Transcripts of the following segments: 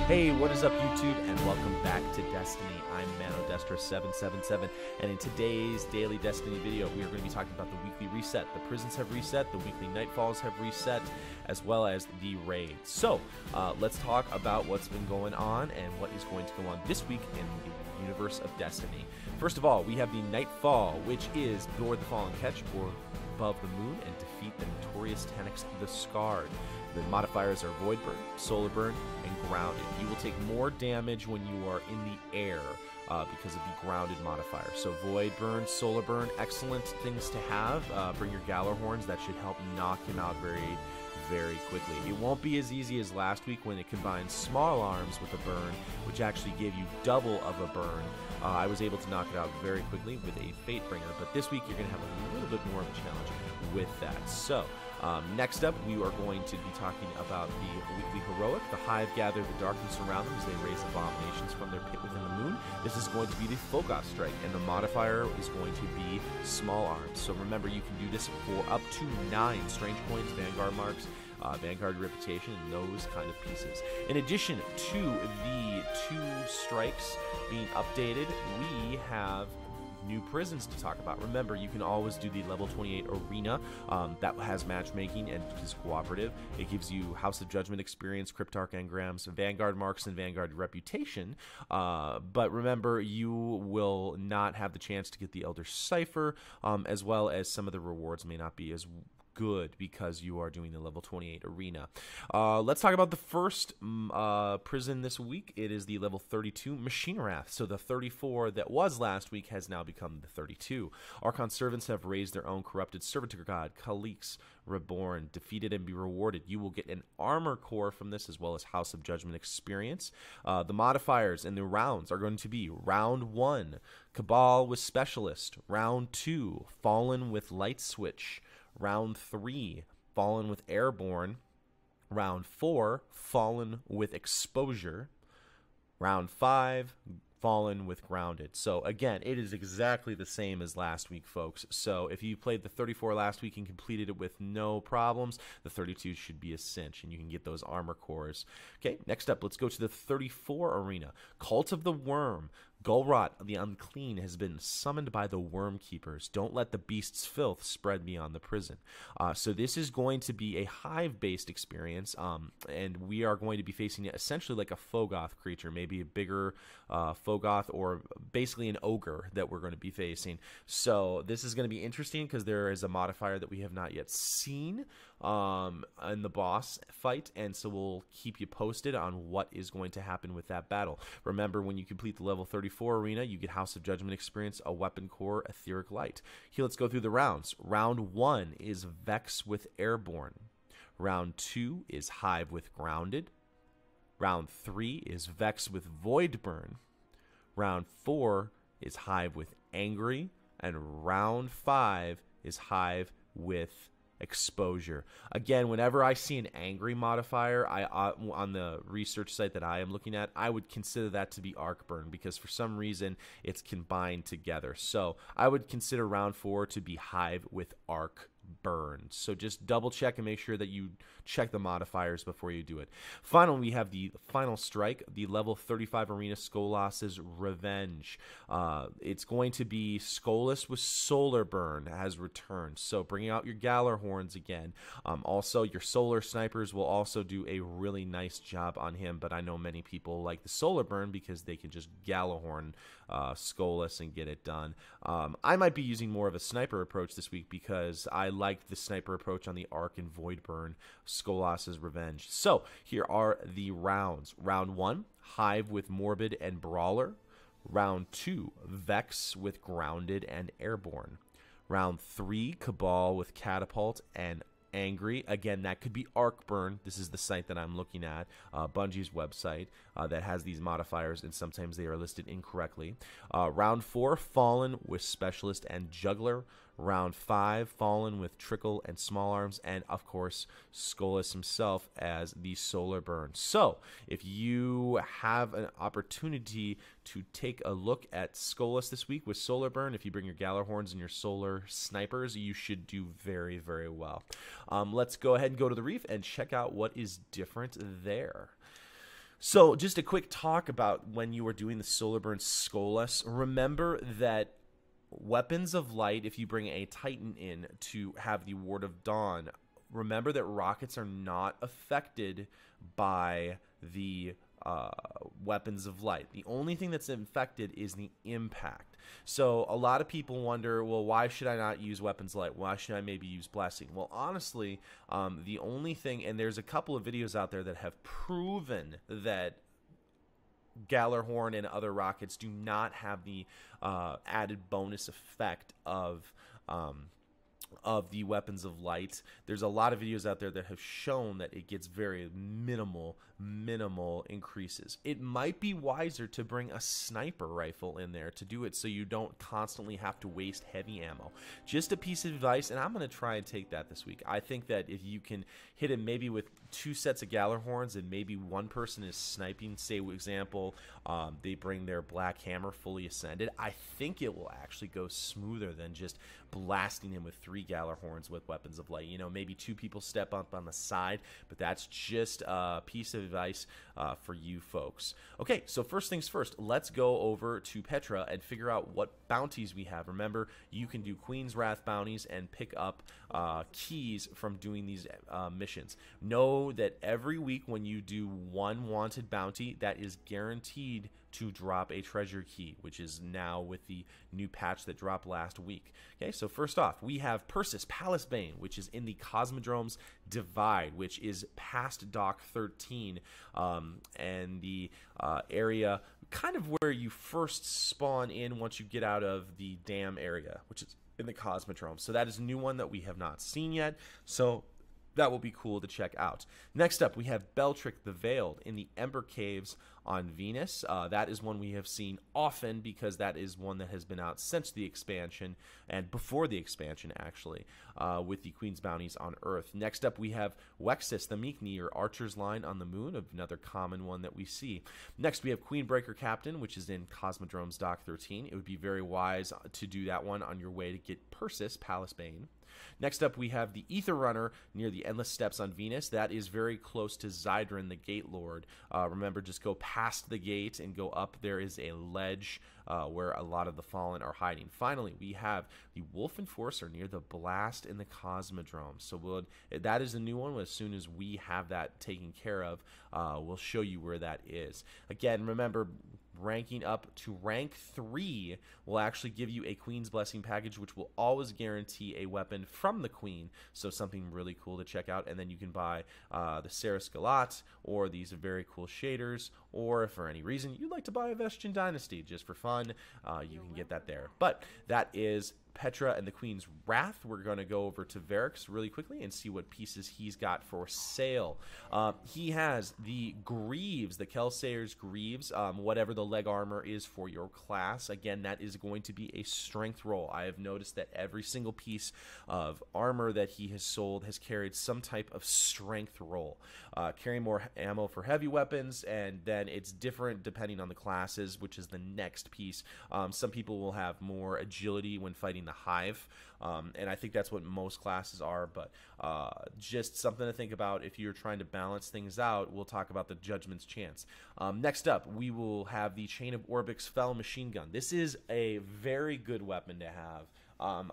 Hey, what is up YouTube, and welcome back to Destiny. I'm Mano 777, and in today's daily Destiny video, we are going to be talking about the weekly reset. The prisons have reset, the weekly Nightfalls have reset, as well as the raids. So, let's talk about what's been going on and what is going to go on this week in the universe of Destiny. First of all, we have the Nightfall, which is board the Fallen Catch, or above the moon, and defeat the notorious Taniks the Scarred. The modifiers are Void Burn, Solar Burn, and Grounded. You will take more damage when you are in the air because of the Grounded modifier. So Void Burn, Solar Burn, excellent things to have. Bring your Gallarhorns. That should help knock him out very quickly. It won't be as easy as last week when it combined Small Arms with a burn, which actually gave you double of a burn. I was able to knock it out very quickly with a Fatebringer, but this week you're going to have a little bit more of a challenge with that. So, next up, we are going to be talking about the weekly heroic. The Hive gather the darkness around them as they raise abominations from their pit within the moon. This is going to be the Fogoth strike, and the modifier is going to be Small Arms. So remember, you can do this for up to 9 Strange Points, Vanguard Marks, Vanguard Reputation, and those kind of pieces. In addition to the 2 strikes being updated, we have new prisons to talk about. Remember, you can always do the level 28 arena that has matchmaking and is cooperative. It gives you House of Judgment experience, Cryptarch engrams, Vanguard Marks, and Vanguard Reputation. But remember, you will not have the chance to get the Elder Cipher, as well as some of the rewards may not be as good because you are doing the level 28 arena. Let's talk about the first prison this week. It is the level 32 Machine Wrath. So the 34 that was last week has now become the 32. Archon servants have raised their own corrupted servitor god, Kalix Reborn. Defeated and be rewarded. You will get an armor core from this, as well as House of Judgment experience. The modifiers and the rounds are going to be round 1, Cabal with Specialist. Round 2, Fallen with Light Switch. Round 3, Fallen with Airborne. Round 4, Fallen with Exposure. Round 5, Fallen with Grounded. So again, it is exactly the same as last week, folks. So if you played the 34 last week and completed it with no problems, the 32 should be a cinch, and you can get those armor cores. Okay, next up, let's go to the 34 arena. Cult of the Worm. Golrot the Unclean has been summoned by the Worm Keepers. Don't let the beast's filth spread beyond the prison. So this is going to be a hive-based experience, and we are going to be facing essentially like a Fogoth creature, maybe a bigger Fogoth, or basically an ogre that we're going to be facing. So this is going to be interesting because there is a modifier that we have not yet seen in the boss fight, and so we'll keep you posted on what is going to happen with that battle. Remember, when you complete the level 34 arena, you get House of Judgment experience, a weapon core, Etheric Light. Here, let's go through the rounds. Round 1 is Vex with Airborne. Round 2 is Hive with Grounded. Round 3 is Vex with Void Burn. Round 4 is Hive with Angry. And round 5 is Hive with Exposure. Again, whenever I see an angry modifier, on the research site that I am looking at, I would consider that to be Arc Burn, because for some reason it's combined together. So I would consider round 4 to be Hive with Arc Burn. So just double check and make sure that you check the modifiers before you do it. Finally, we have the final strike, the level 35 arena, Skolas's Revenge. It's going to be Skolas with Solar Burn has returned, so bringing out your Gallarhorns again. Also, your Solar Snipers will also do a really nice job on him, but I know many people like the Solar Burn because they can just Gallarhorn Skolas and get it done. I might be using more of a sniper approach this week because I liked the sniper approach on the Arc and Void Burn, Skolas's Revenge. So here are the rounds. Round 1, Hive with Morbid and Brawler. Round 2, Vex with Grounded and Airborne. Round 3, Cabal with Catapult and Angry. Again, that could be Arc Burn. This is the site that I'm looking at, Bungie's website, that has these modifiers, and sometimes they are listed incorrectly. Round 4, Fallen with Specialist and Juggler. Round 5, Fallen with Trickle and Small Arms, and of course, Skolas himself as the Solar Burn. So, if you have an opportunity to take a look at Skolas this week with Solar Burn, if you bring your Gallarhorns and your Solar Snipers, you should do very, very well. Let's go ahead and go to the Reef and check out what is different there. So, just a quick talk about when you are doing the Solar Burn Skolas. Remember that Weapons of Light, if you bring a Titan in to have the Ward of Dawn, remember that rockets are not affected by the Weapons of Light. The only thing that's infected is the impact. So a lot of people wonder, well, why should I not use Weapons of Light? Why should I maybe use Blessing? Well, honestly, the only thing, and there's a couple of videos out there that have proven that Gallarhorn and other rockets do not have the added bonus effect of the Weapons of Light. There's a lot of videos out there that have shown that it gets very minimal increases. It might be wiser to bring a sniper rifle in there to do it so you don't constantly have to waste heavy ammo. Just a piece of advice, and I'm going to try and take that this week. I think that if you can hit it maybe with 2 sets of Gallarhorns and maybe one person is sniping, say, for example, they bring their Black Hammer fully ascended, I think it will actually go smoother than just blasting him with 3 Gallarhorns with Weapons of Light. You know, maybe 2 people step up on the side, but that's just a piece of advice for you folks. Okay, so first things first, let's go over to Petra and figure out what bounties we have. Remember, you can do Queen's Wrath bounties and pick up keys from doing these missions. Know that every week when you do one wanted bounty, that is guaranteed to drop a treasure key, which is now with the new patch that dropped last week. Okay, so first off, we have Persis Palace Bane, which is in the Cosmodrome's Divide, which is past Dock 13, and the area kind of where you first spawn in once you get out of the dam area, which is in the Cosmodrome. So that is a new one that we have not seen yet. So that will be cool to check out. Next up, we have Beltrick the Veiled in the Ember Caves on Venus. That is one we have seen often because that is one that has been out since the expansion and before the expansion, actually, with the Queen's Bounties on Earth. Next up, we have Wexus the Meekney, or Archer's Line on the Moon, another common one that we see. Next, we have Queenbreaker Captain, which is in Cosmodrome's Dock 13. It would be very wise to do that one on your way to get Persis Palace Bane. Next up, we have the Ether Runner near the Endless Steps on Venus. That is very close to Zydran, the Gate Lord. Remember, just go past the gate and go up. There is a ledge where a lot of the Fallen are hiding. Finally, we have the Wolf Enforcer near the Blast in the Cosmodrome. So that is a new one. As soon as we have that taken care of, we'll show you where that is. Again, remember, ranking up to rank 3 will actually give you a Queen's Blessing package, which will always guarantee a weapon from the Queen, so something really cool to check out. And then you can buy the Saris Galat or these very cool shaders, or if for any reason you'd like to buy a Vestian Dynasty just for fun, you can get that there. But that is Petra and the Queen's Wrath. We're going to go over to Varix really quickly and see what pieces he's got for sale. He has the Greaves, the Kelsayer's Greaves, whatever the leg armor is for your class. Again, that is going to be a strength roll. I have noticed that every single piece of armor that he has sold has carried some type of strength roll. Carry more ammo for heavy weapons, and then it's different depending on the classes, which is the next piece. Some people will have more agility when fighting the Hive, and I think that's what most classes are, but just something to think about if you're trying to balance things out. We'll talk about the Judgment's Chance. Next up, we will have the Chain of Orbix Fell Machine Gun. This is a very good weapon to have.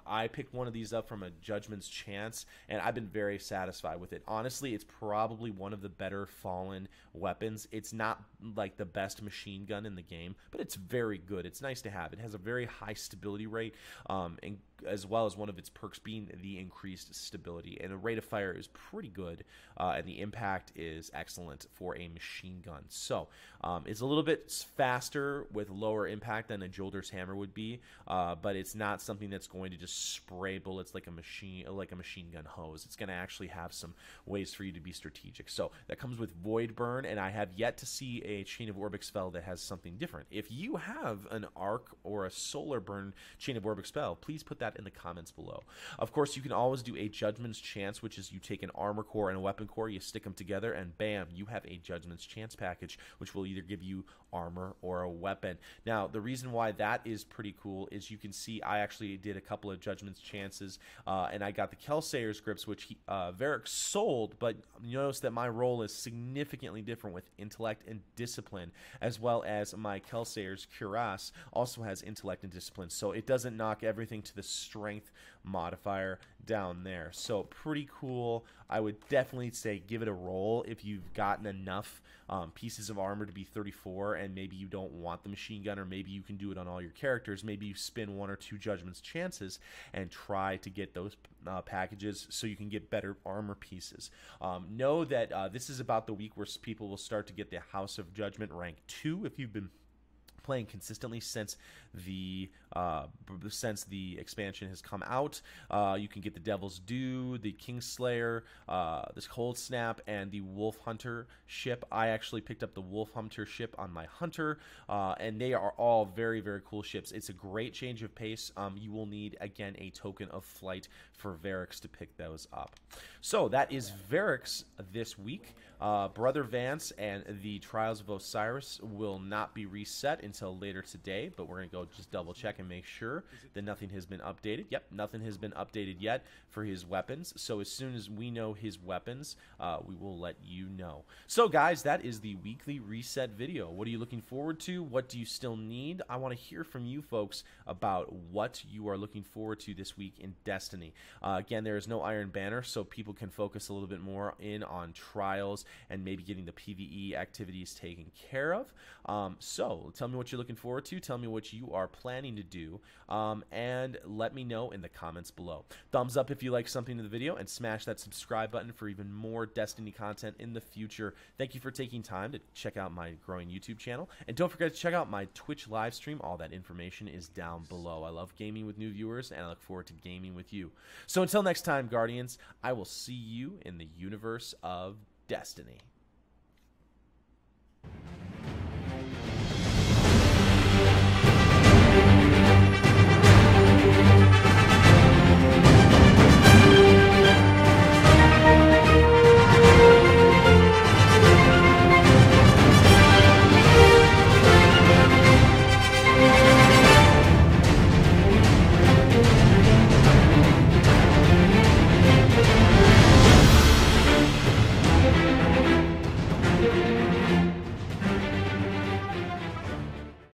I picked one of these up from a Judgment's Chance, and I've been very satisfied with it. Honestly, it's probably one of the better Fallen weapons. It's not like the best machine gun in the game, but it's very good. It's nice to have. It has a very high stability rate, and as well as one of its perks being the increased stability. And the rate of fire is pretty good, and the impact is excellent for a machine gun. So it's a little bit faster with lower impact than a Jolder's Hammer would be, but it's not something that's going to just spray bullets like a machine gun hose. It's going to actually have some ways for you to be strategic. So that comes with Void Burn, and I have yet to see a Chain of Orbix spell that has something different. If you have an Arc or a Solar Burn Chain of Orbix spell, please put that that in the comments below. Of course, you can always do a Judgment's Chance, which is you take an armor core and a weapon core, you stick them together, and bam, you have a Judgment's Chance package, which will either give you armor or a weapon. Now, the reason why that is pretty cool is you can see I actually did a couple of Judgment's Chances, and I got the Kelsayer's grips, which Varric sold, but you notice that my role is significantly different with intellect and discipline, as well as my Kelsayer's cuirass also has intellect and discipline, so it doesn't knock everything to the strength modifier down there. So pretty cool. I would definitely say give it a roll if you've gotten enough pieces of armor to be 34, and maybe you don't want the machine gun, or maybe you can do it on all your characters. Maybe you spin 1 or 2 Judgment's Chances and try to get those packages so you can get better armor pieces. Know that this is about the week where people will start to get the House of Judgment rank 2 if you've been playing consistently since the expansion has come out. You can get the Devil's Due, the Kingslayer, this Cold Snap, and the Wolf Hunter ship. I actually picked up the Wolf Hunter ship on my Hunter, and they are all very, very cool ships. It's a great change of pace. You will need, again, a token of flight for Varrics to pick those up. So that is Varrics this week. Brother Vance and the Trials of Osiris will not be reset until later today, but we're going to go just double check and make sure that nothing has been updated. Yep, nothing has been updated yet for his weapons. So as soon as we know his weapons, we will let you know. So guys, that is the weekly reset video. What are you looking forward to? What do you still need? I want to hear from you folks about what you are looking forward to this week in Destiny. Again, there is no Iron Banner, so people can focus a little bit more in on trials and maybe getting the PvE activities taken care of. So tell me what you're looking forward to. Tell me what you are planning to do, and let me know in the comments below. Thumbs up if you like something in the video, and smash that subscribe button for even more Destiny content in the future. Thank you for taking time to check out my growing YouTube channel, and don't forget to check out my Twitch live stream. All that information is down below. I love gaming with new viewers, and I look forward to gaming with you. So until next time, Guardians, I will see you in the universe of Destiny.